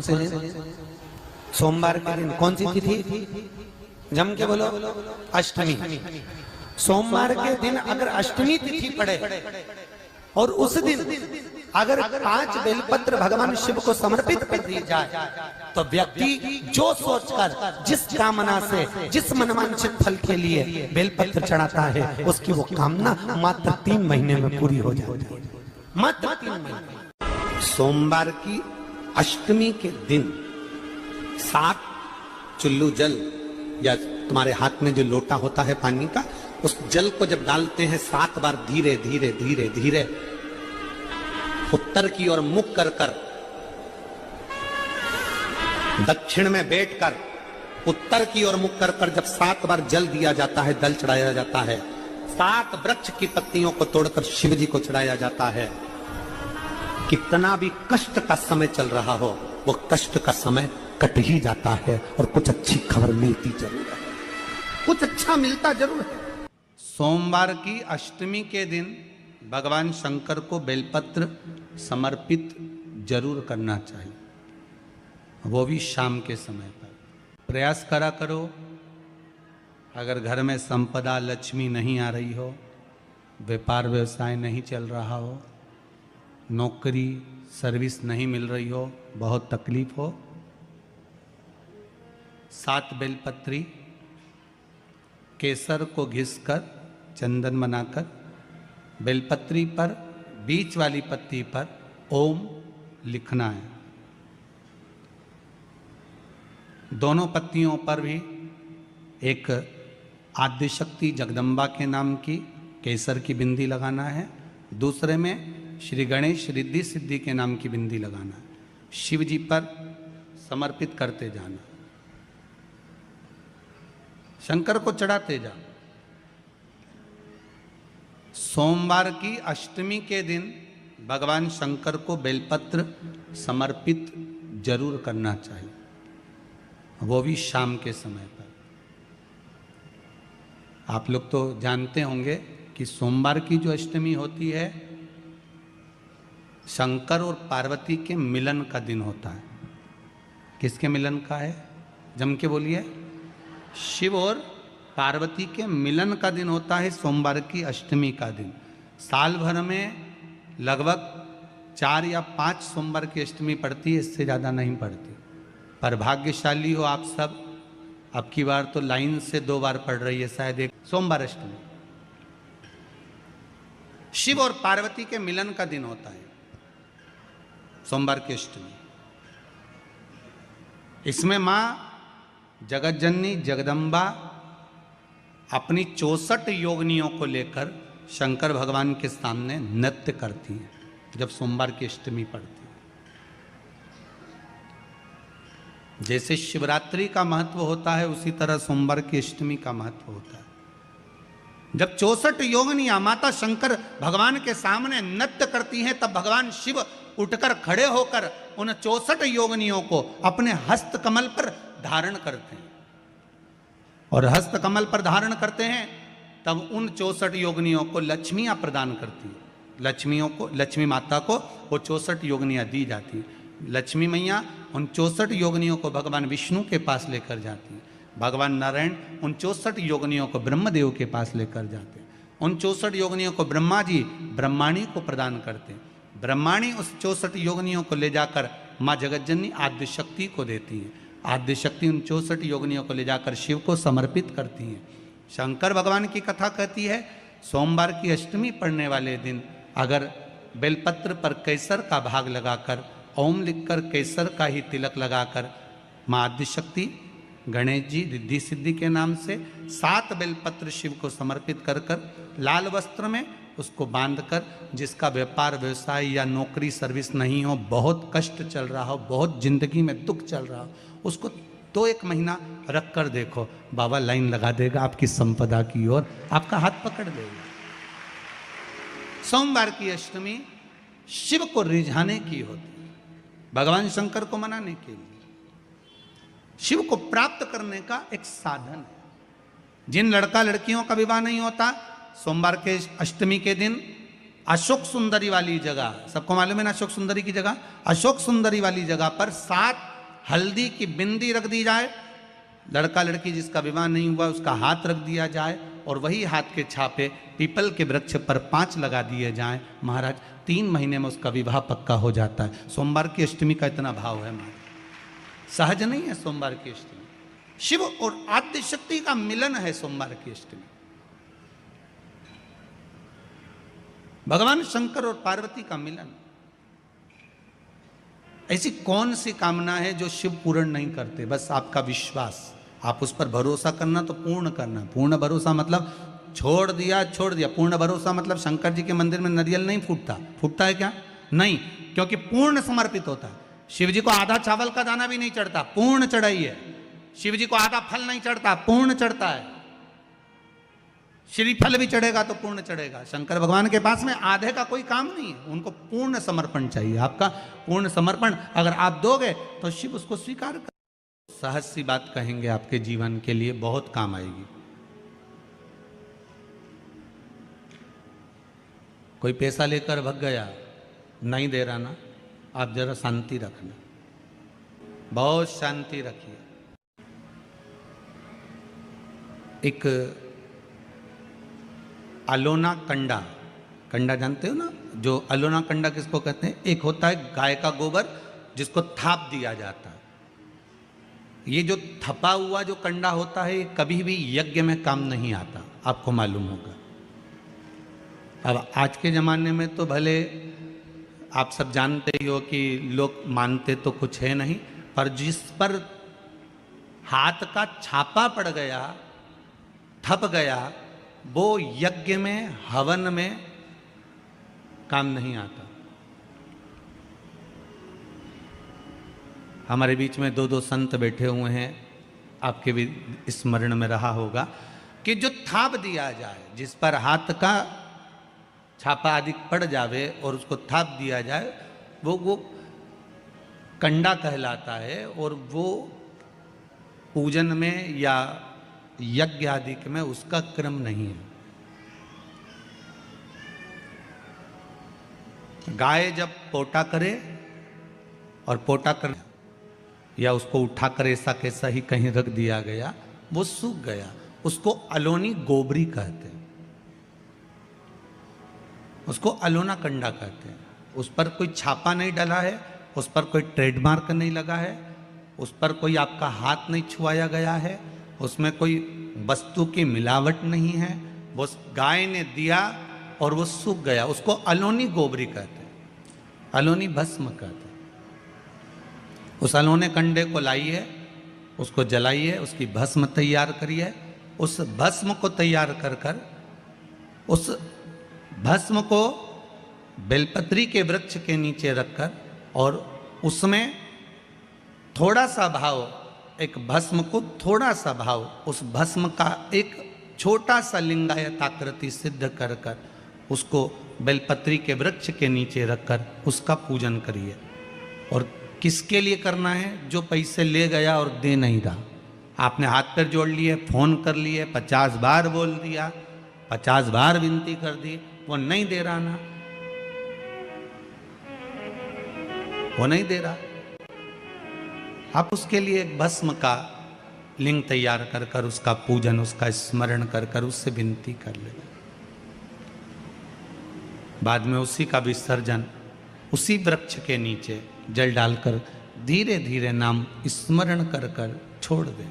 से दिन? सोमवार के दिन। कौन सी तिथि? जम के बोलो। अष्टमी। सोमवार के दिन अगर अष्टमी तिथि पड़े और उस दिन अगर 5 बेलपत्र भगवान शिव को समर्पित कर दी जाए तो व्यक्ति जो सोचकर, जिस कामना से, जिस मनवांछित फल के लिए बेलपत्र चढ़ाता है, उसकी वो कामना मात्र 3 महीने में पूरी हो जाती है। मात्र 3 महीने। सोमवार की अष्टमी के दिन 7 चुल्लू जल या तुम्हारे हाथ में जो लोटा होता है पानी का, उस जल को जब डालते हैं 7 बार धीरे धीरे धीरे धीरे उत्तर की ओर मुख कर कर, दक्षिण में बैठकर उत्तर की ओर मुख कर कर जब 7 बार जल दिया जाता है, जल चढ़ाया जाता है, 7 वृक्ष की पत्तियों को तोड़कर शिव जी को चढ़ाया जाता है। कितना भी कष्ट का समय चल रहा हो, वो कष्ट का समय कट ही जाता है और कुछ अच्छी खबर मिलती जरूर है, कुछ अच्छा मिलता जरूर है। सोमवार की अष्टमी के दिन भगवान शंकर को बेलपत्र समर्पित जरूर करना चाहिए, वो भी शाम के समय पर। प्रयास करा करो, अगर घर में संपदा लक्ष्मी नहीं आ रही हो, व्यापार व्यवसाय नहीं चल रहा हो, नौकरी सर्विस नहीं मिल रही हो, बहुत तकलीफ हो, 7 बेलपत्री केसर को घिसकर चंदन बनाकर बेलपत्री पर बीच वाली पत्ती पर ओम लिखना है। दोनों पत्तियों पर भी एक आद्यशक्ति जगदम्बा के नाम की केसर की बिंदी लगाना है, दूसरे में श्री गणेश रिद्धि सिद्धि के नाम की बिंदी लगाना है। शिव जी पर समर्पित करते जाना, शंकर को चढ़ाते जा। सोमवार की अष्टमी के दिन भगवान शंकर को बेलपत्र समर्पित जरूर करना चाहिए, वो भी शाम के समय पर। आप लोग तो जानते होंगे कि सोमवार की जो अष्टमी होती है, शंकर और पार्वती के मिलन का दिन होता है। किसके मिलन का है? जम के बोलिए। शिव और पार्वती के मिलन का दिन होता है सोमवार की अष्टमी का दिन। साल भर में लगभग 4 या 5 सोमवार की अष्टमी पड़ती है, इससे ज़्यादा नहीं पड़ती। पर भाग्यशाली हो आप सब, अब की बार तो लाइन से 2 बार पड़ रही है शायद एक सोमवार अष्टमी। शिव और पार्वती के मिलन का दिन होता है सोमवार की अष्टमी। इसमें मां जगत जननी जगदम्बा अपनी 64 योगिनियों को लेकर शंकर भगवान के सामने नृत्य करती हैं जब सोमवार की अष्टमी पड़ती है। जैसे शिवरात्रि का महत्व होता है, उसी तरह सोमवार की अष्टमी का महत्व होता है। जब 64 योगिनियां माता शंकर भगवान के सामने नृत्य करती हैं, तब भगवान शिव उठकर खड़े होकर उन 64 योगिनियों को अपने हस्त कमल पर धारण करते हैं, और हस्त कमल पर धारण करते हैं तब उन 64 योगिनियों को लक्ष्मियां प्रदान करती है। लक्ष्मियों को, लक्ष्मी माता को वो 64 योगिनियां दी जाती हैं। लक्ष्मी मैया उन 64 योगिनियों को भगवान विष्णु के पास लेकर जाती हैं। भगवान नारायण उन 64 योगिनियों को ब्रह्मदेव के पास लेकर जाते हैं। उन 64 योगिनियों को ब्रह्मा जी ब्रह्माणी को प्रदान करते हैं। ब्रह्माणी उस 64 योगिनियों को ले जाकर माँ जगतजननी आद्यशक्ति को देती हैं। आद्यशक्ति उन 64 योगिनियों को ले जाकर शिव को समर्पित करती हैं। शंकर भगवान की कथा कहती है, सोमवार की अष्टमी पड़ने वाले दिन अगर बेलपत्र पर केसर का भाग लगाकर, ओम लिखकर केसर का ही तिलक लगाकर माँ आद्यशक्ति गणेश जी रिद्धि सिद्धि के नाम से 7 बेलपत्र शिव को समर्पित कर कर लाल वस्त्र में उसको बांधकर, जिसका व्यापार व्यवसाय या नौकरी सर्विस नहीं हो, बहुत कष्ट चल रहा हो, बहुत जिंदगी में दुख चल रहा हो, उसको 2-1 महीना रख कर देखो, बाबा लाइन लगा देगा आपकी संपदा की ओर, आपका हाथ पकड़ देगा। सोमवार की अष्टमी शिव को रिझाने की होती है, भगवान शंकर को मनाने के लिए, शिव को प्राप्त करने का एक साधन है। जिन लड़का लड़कियों का विवाह नहीं होता, सोमवार के अष्टमी के दिन अशोक सुंदरी वाली जगह, सबको मालूम है ना अशोक सुंदरी की जगह, अशोक सुंदरी वाली जगह पर 7 हल्दी की बिंदी रख दी जाए, लड़का लड़की जिसका विवाह नहीं हुआ उसका हाथ रख दिया जाए, और वही हाथ के छापे पीपल के वृक्ष पर 5 लगा दिए जाएं, महाराज 3 महीने में उसका विवाह पक्का हो जाता है। सोमवार की अष्टमी का इतना भाव है महाराज, सहज नहीं है सोमवार की अष्टमी। शिव और आद्य शक्ति का मिलन है सोमवार की अष्टमी। भगवान शंकर और पार्वती का मिलन। ऐसी कौन सी कामना है जो शिव पूर्ण नहीं करते? बस आपका विश्वास, आप उस पर भरोसा करना तो पूर्ण करना। पूर्ण भरोसा मतलब छोड़ दिया, पूर्ण भरोसा मतलब शंकर जी के मंदिर में नारियल नहीं फूटता, फूटता है क्या? नहीं, क्योंकि पूर्ण समर्पित होता है। शिव जी को आधा चावल का दाना भी नहीं चढ़ता, पूर्ण चढ़ाई है। शिव जी को आधा फल नहीं चढ़ता, पूर्ण चढ़ता है। श्रीफल भी चढ़ेगा तो पूर्ण चढ़ेगा। शंकर भगवान के पास में आधे का कोई काम नहीं है, उनको पूर्ण समर्पण चाहिए। आपका पूर्ण समर्पण अगर आप दोगे तो शिव उसको स्वीकार कर। सहज सी बात कहेंगे, आपके जीवन के लिए बहुत काम आएगी। कोई पैसा लेकर भग गया, नहीं दे रहा ना, आप जरा शांति रखना, बहुत शांति रखिए। एक अलोना कंडा, कंडा जानते हो ना, जो अलोना कंडा किसको कहते हैं? एक होता है गाय का गोबर जिसको थाप दिया जाता है। ये जो थपा हुआ जो कंडा होता है ये कभी भी यज्ञ में काम नहीं आता, आपको मालूम होगा। अब आज के ज़माने में तो भले आप सब जानते ही हो कि लोग मानते तो कुछ है नहीं, पर जिस पर हाथ का छापा पड़ गया, थप गया, वो यज्ञ में हवन में काम नहीं आता। हमारे बीच में 2 संत बैठे हुए हैं, आपके भी स्मरण में रहा होगा कि जो थाप दिया जाए, जिस पर हाथ का छापा आदि पड़ जावे और उसको थाप दिया जाए, वो कंडा कहलाता है। और वो पूजन में या यज्ञ आदि में उसका क्रम नहीं है। गाय जब पोटा करे और पोटा कर या उसको उठाकर ऐसा कैसा ही कहीं रख दिया गया, वो सूख गया, उसको अलोनी गोबरी कहते हैं, उसको अलोना कंडा कहते हैं। उस पर कोई छापा नहीं डला है, उस पर कोई ट्रेडमार्क नहीं लगा है, उस पर कोई आपका हाथ नहीं छुआया गया है, उसमें कोई वस्तु की मिलावट नहीं है। वो गाय ने दिया और वो सूख गया, उसको अलोनी गोबरी कहते हैं, अलोनी भस्म कहते हैं। उस अलोने कंडे को लाइए, उसको जलाइए, उसकी भस्म तैयार करिए। उस भस्म को तैयार कर कर उस भस्म को बेलपत्री के वृक्ष के नीचे रखकर और उसमें थोड़ा सा भाव, एक भस्म को थोड़ा सा भाव, उस भस्म का एक छोटा सा लिंगायत आकृति सिद्ध कर कर उसको बेलपत्री के वृक्ष के नीचे रखकर उसका पूजन करिए। और किसके लिए करना है? जो पैसे ले गया और दे नहीं रहा। आपने हाथ पैर जोड़ लिए, फोन कर लिए, 50 बार बोल दिया, 50 बार विनती कर दी, वो नहीं दे रहा ना, वो नहीं दे रहा। आप उसके लिए एक भस्म का लिंग तैयार कर कर उसका पूजन, उसका स्मरण कर कर उससे विनती कर ले। बाद में उसी का विसर्जन उसी वृक्ष के नीचे जल डालकर धीरे धीरे नाम स्मरण कर कर छोड़ दे।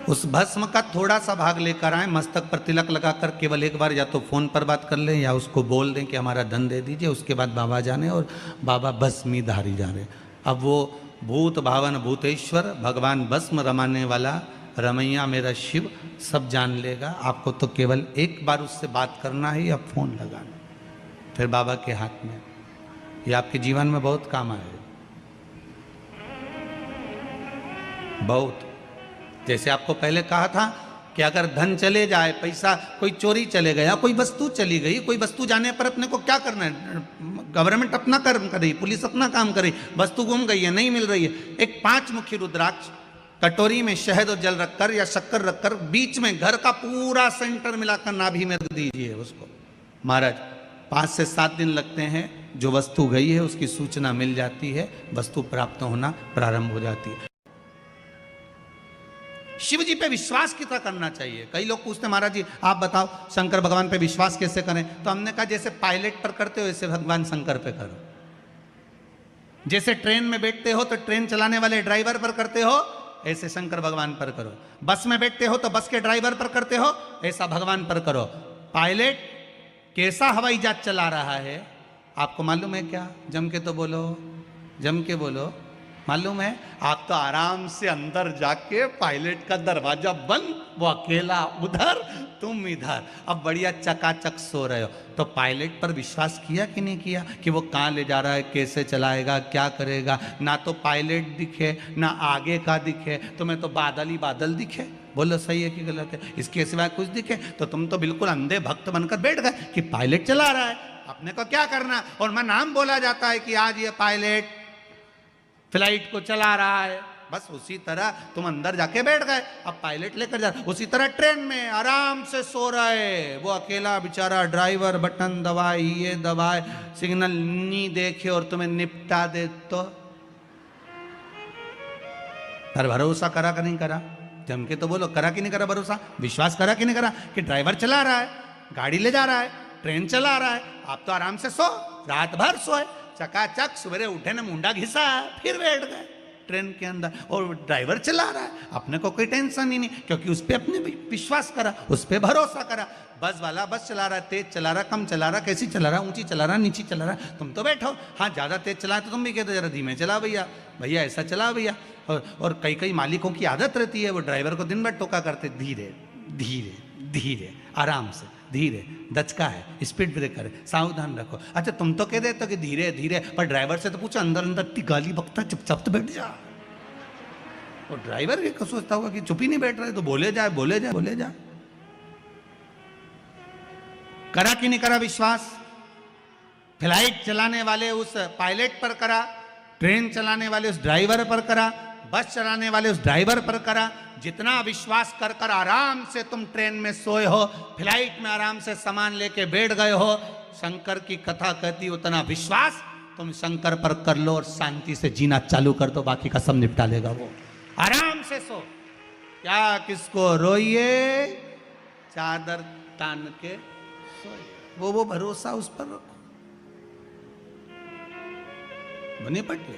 उस भस्म का थोड़ा सा भाग लेकर आए, मस्तक पर तिलक लगाकर केवल एक बार या तो फोन पर बात कर लें या उसको बोल दें कि हमारा धन दे दीजिए। उसके बाद बाबा जाने और बाबा भस्मी धारी जा रहे। अब वो भूत भावन भूतेश्वर भगवान भस्म रमाने वाला रमैया मेरा शिव सब जान लेगा। आपको तो केवल एक बार उससे बात करना है या फोन लगाना, फिर बाबा के हाथ में। ये आपके जीवन में बहुत काम आएगा, बहुत। जैसे आपको पहले कहा था कि अगर धन चले जाए, पैसा कोई चोरी चले गया, कोई वस्तु चली गई, कोई वस्तु जाने पर अपने को क्या करना है? गवर्नमेंट अपना कर्म कर रही, पुलिस अपना काम कर रही, वस्तु गुम गई है, नहीं मिल रही है। एक 5 मुखी रुद्राक्ष कटोरी में शहद और जल रखकर या शक्कर रखकर बीच में घर का पूरा सेंटर मिलाकर नाभि में रख दीजिए उसको। महाराज 5 से 7 दिन लगते हैं, जो वस्तु गई है उसकी सूचना मिल जाती है, वस्तु प्राप्त होना प्रारंभ हो जाती है। शिव जी पे विश्वास कितना करना चाहिए? कई लोग पूछते महाराज जी आप बताओ शंकर भगवान पे विश्वास कैसे करें? तो हमने कहा जैसे पायलट पर करते हो ऐसे भगवान शंकर पे करो। जैसे ट्रेन में बैठते हो तो ट्रेन चलाने वाले ड्राइवर पर करते हो, ऐसे शंकर भगवान पर करो। बस में बैठते हो तो बस के ड्राइवर पर करते हो, ऐसा भगवान पर करो। पायलट कैसा हवाई जहाज चला रहा है आपको मालूम है क्या? जम के तो बोलो, जम के बोलो। मालूम है? आप तो आराम से अंदर जाके पायलट का दरवाजा बंद, वो अकेला उधर तुम इधर, अब बढ़िया चकाचक सो रहे हो। तो पायलट पर विश्वास किया कि नहीं किया कि वो कहाँ ले जा रहा है, कैसे चलाएगा, क्या करेगा? ना तो पायलट दिखे ना आगे का दिखे, तुम्हें तो बादल ही बादल दिखे। बोलो सही है कि गलत है? इसके सिवाय कुछ दिखे तो तुम तो बिल्कुल अंधे भक्त बनकर बैठ गए कि पायलट चला रहा है, अपने को क्या करना। और मैं नाम बोला जाता है कि आज ये पायलट फ्लाइट को चला रहा है, बस उसी तरह तुम अंदर जाके बैठ गए, अब पायलट लेकर जा। उसी तरह ट्रेन में आराम से सो रहे, वो अकेला बेचारा ड्राइवर बटन दबाए, ये दबाए, सिग्नल नहीं देखे और तुम्हें निपटा दे तो पर भरोसा करा कि नहीं करा? जम के तो बोलो, करा कि नहीं करा भरोसा? विश्वास करा कि नहीं करा कि ड्राइवर चला रहा है, गाड़ी ले जा रहा है, ट्रेन चला रहा है, आप तो आराम से सो, रात भर सोए, चकाचक सवेरे उठे ना मुंडा घिसा फिर बैठ गए ट्रेन के अंदर, और ड्राइवर चला रहा है, अपने को कोई टेंशन ही नहीं, क्योंकि उस पर अपने विश्वास करा, उस पर भरोसा करा। बस वाला बस चला रहा है, तेज चला रहा, कम चला रहा, कैसी चला रहा, ऊंची चला रहा, नीची चला रहा, तुम तो बैठो। हाँ ज्यादा तेज चला तो तुम भी कहते जरा धीमे चला भैया, भैया ऐसा चला भैया। और कई कई मालिकों की आदत रहती है, वो ड्राइवर को दिन भर टोका करते, धीरे धीरे धीरे, आराम से, धीरे, दचका है, स्पीड ब्रेकर है, सावधान रखो। अच्छा तुम तो कह देते हो कि धीरे धीरे, पर ड्राइवर से तो पूछो, अंदर अंदर इतनी गाली बकता, चुपचाप तो बैठ जा। और ड्राइवर ये सोचता होगा कि चुप ही नहीं बैठ रहे, तो बोले जाए बोले जाए बोले जाए। करा कि नहीं करा विश्वास? फ्लाइट चलाने वाले उस पायलट पर करा, ट्रेन चलाने वाले उस ड्राइवर पर करा, बस चलाने वाले उस ड्राइवर पर करा। जितना विश्वास कर कर आराम से तुम ट्रेन में सोए हो, फ्लाइट में आराम से सामान लेके बैठ गए हो, शंकर की कथा कहती उतना विश्वास तुम शंकर पर कर लो और शांति से जीना चालू कर दो, बाकी का सब निपटा लेगा वो। आराम से सो, क्या किसको रोइए, चादर तान के सोइए, वो भरोसा उस पर रखो, बने पटले।